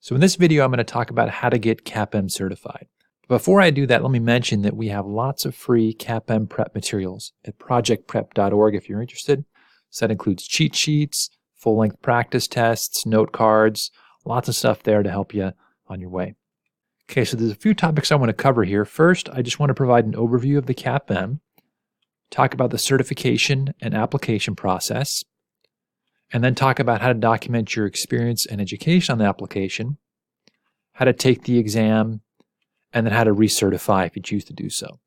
So in this video, I'm going to talk about how to get CAPM certified. But before I do that, let me mention that we have lots of free CAPM prep materials at projectprep.org if you're interested. So that includes cheat sheets, full-length practice tests, note cards, lots of stuff there to help you on your way. Okay, so there's a few topics I want to cover here. First, I just want to provide an overview of the CAPM, talk about the certification and application process, and then talk about how to document your experience and education on the application, how to take the exam, and then how to recertify if you choose to do so.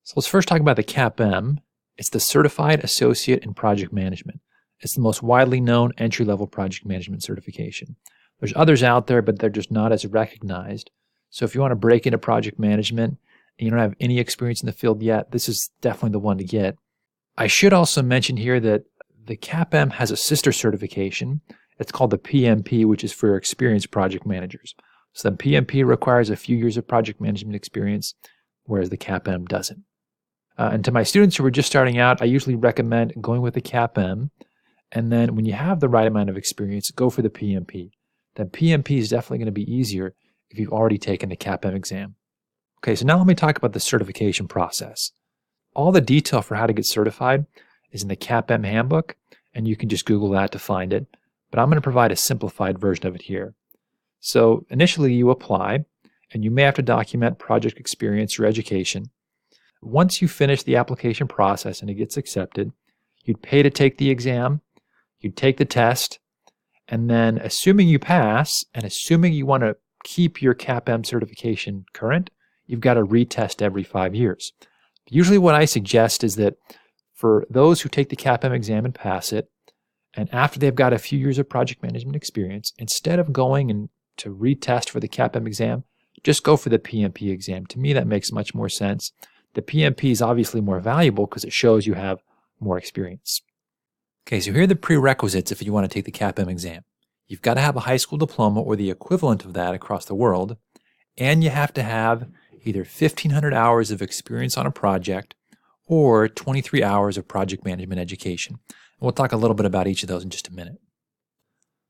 So let's first talk about the CAPM. It's the Certified Associate in Project Management. It's the most widely known entry-level project management certification. There's others out there, but they're just not as recognized. So if you want to break into project management and you don't have any experience in the field yet, this is definitely the one to get. I should also mention here that the CAPM has a sister certification. It's called the PMP, which is for experienced project managers. So the PMP requires a few years of project management experience, whereas the CAPM doesn't. And to my students who are just starting out, I usually recommend going with the CAPM, and then when you have the right amount of experience, go for the PMP. The PMP is definitely going to be easier if you've already taken the CAPM exam. Okay, so now let me talk about the certification process. All the detail for how to get certified is in the CAPM handbook, and you can just Google that to find it. But I'm going to provide a simplified version of it here. So initially you apply, and you may have to document project experience or education. Once you finish the application process and it gets accepted, you'd pay to take the exam, you'd take the test, and then assuming you pass, and assuming you want to keep your CAPM certification current, you've got to retest every 5 years. Usually what I suggest is that for those who take the CAPM exam and pass it, and after they've got a few years of project management experience, instead of going to retest for the CAPM exam, just go for the PMP exam. To me, that makes much more sense. The PMP is obviously more valuable because it shows you have more experience. Okay, so here are the prerequisites if you want to take the CAPM exam. You've got to have a high school diploma or the equivalent of that across the world, and you have to have either 1,500 hours of experience on a project or 23 hours of project management education. And we'll talk a little bit about each of those in just a minute.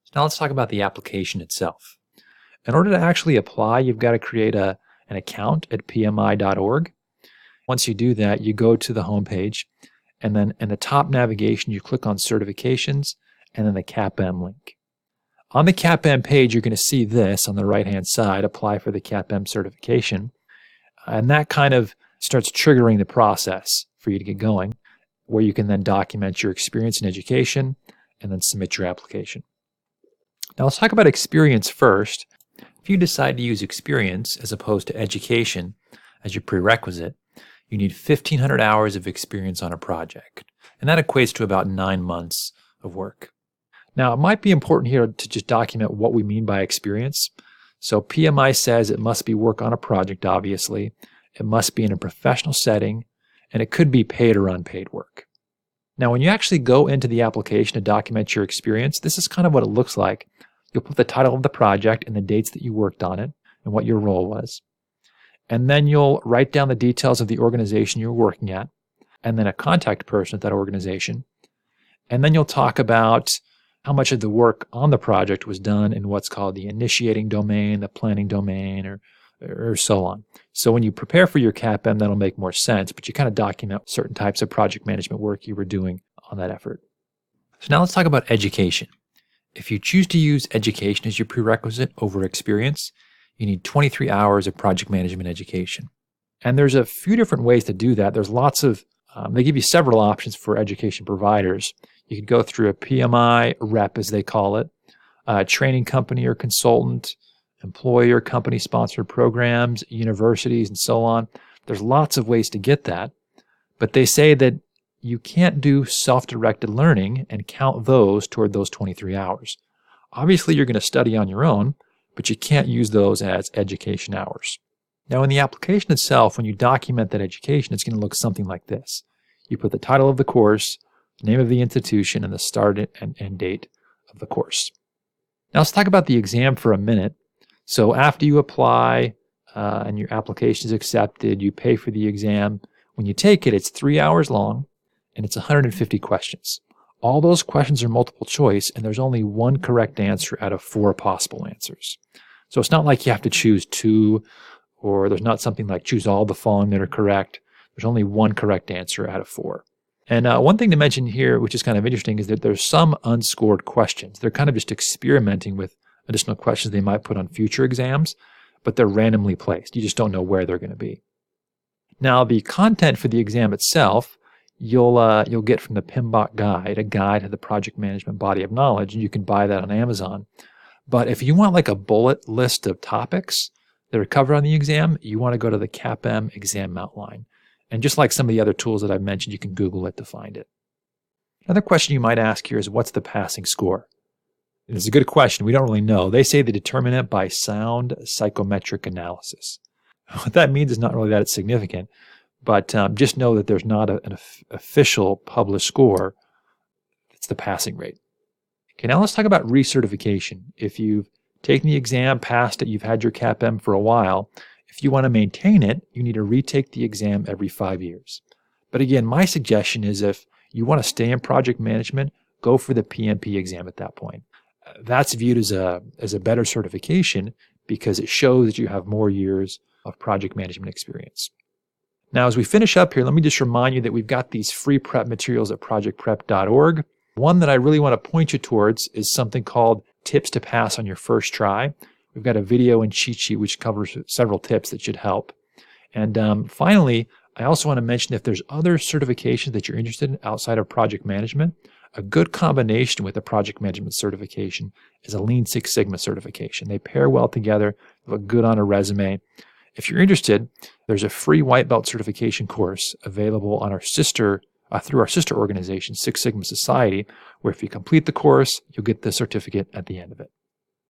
So now let's talk about the application itself. In order to actually apply, you've got to create an account at pmi.org. Once you do that, you go to the home page, and then in the top navigation, you click on Certifications and then the CAPM link. On the CAPM page, you're going to see this on the right-hand side, Apply for the CAPM certification, and that kind of starts triggering the process for you to get going, where you can then document your experience in education and then submit your application. Now let's talk about experience first. If you decide to use experience as opposed to education as your prerequisite, you need 1,500 hours of experience on a project, and that equates to about 9 months of work. Now, it might be important here to just document what we mean by experience. So PMI says it must be work on a project, obviously. It must be in a professional setting, and it could be paid or unpaid work. Now, when you actually go into the application to document your experience, this is kind of what it looks like. You'll put the title of the project and the dates that you worked on it and what your role was. And then you'll write down the details of the organization you're working at, and then a contact person at that organization. And then you'll talk about how much of the work on the project was done in what's called the initiating domain, the planning domain, or so on. So when you prepare for your CAPM, that'll make more sense, but you kind of document certain types of project management work you were doing on that effort. So now let's talk about education. If you choose to use education as your prerequisite over experience, you need 23 hours of project management education. And there's a few different ways to do that. There's lots of, they give you several options for education providers. You could go through a PMI rep, as they call it, a training company or consultant, employer, company-sponsored programs, universities, and so on. There's lots of ways to get that, but they say that you can't do self-directed learning and count those toward those 23 hours. Obviously, you're going to study on your own, but you can't use those as education hours. Now, in the application itself, when you document that education, it's going to look something like this. You put the title of the course, name of the institution, and the start and end date of the course. Now let's talk about the exam for a minute. So after you apply and your application is accepted, you pay for the exam. When you take it, it's 3 hours long and it's 150 questions. All those questions are multiple choice, and there's only one correct answer out of 4 possible answers. So it's not like you have to choose 2, or there's not something like choose all the following that are correct. There's only one correct answer out of 4. And one thing to mention here, which is kind of interesting, is that there's some unscored questions. They're kind of just experimenting with additional questions they might put on future exams, but they're randomly placed. You just don't know where they're going to be. Now, the content for the exam itself, you'll get from the PMBOK guide, a guide to the project management body of knowledge, and you can buy that on Amazon. But if you want like a bullet list of topics that are covered on the exam, you want to go to the CAPM exam outline. And just like some of the other tools that I've mentioned, you can Google it to find it. Another question you might ask here is, what's the passing score? It's a good question. We don't really know. They say they determine it by sound psychometric analysis. What that means is not really that it's significant, but just know that there's not an official published score. It's the passing rate. Okay, now let's talk about recertification. If you've taken the exam, passed it, you've had your CAPM for a while, if you want to maintain it, you need to retake the exam every 5 years. But again, my suggestion is if you want to stay in project management, go for the PMP exam at that point. That's viewed as a better certification because it shows that you have more years of project management experience. Now, as we finish up here, let me just remind you that we've got these free prep materials at projectprep.org. One that I really want to point you towards is something called Tips to Pass on Your First Try. We've got a video and cheat sheet which covers several tips that should help. And finally, I also want to mention if there's other certifications that you're interested in outside of project management, a good combination with a project management certification is a Lean Six Sigma certification. They pair well together, look good on a resume. If you're interested, there's a free white belt certification course available on through our sister organization, Six Sigma Society, where if you complete the course, you'll get the certificate at the end of it.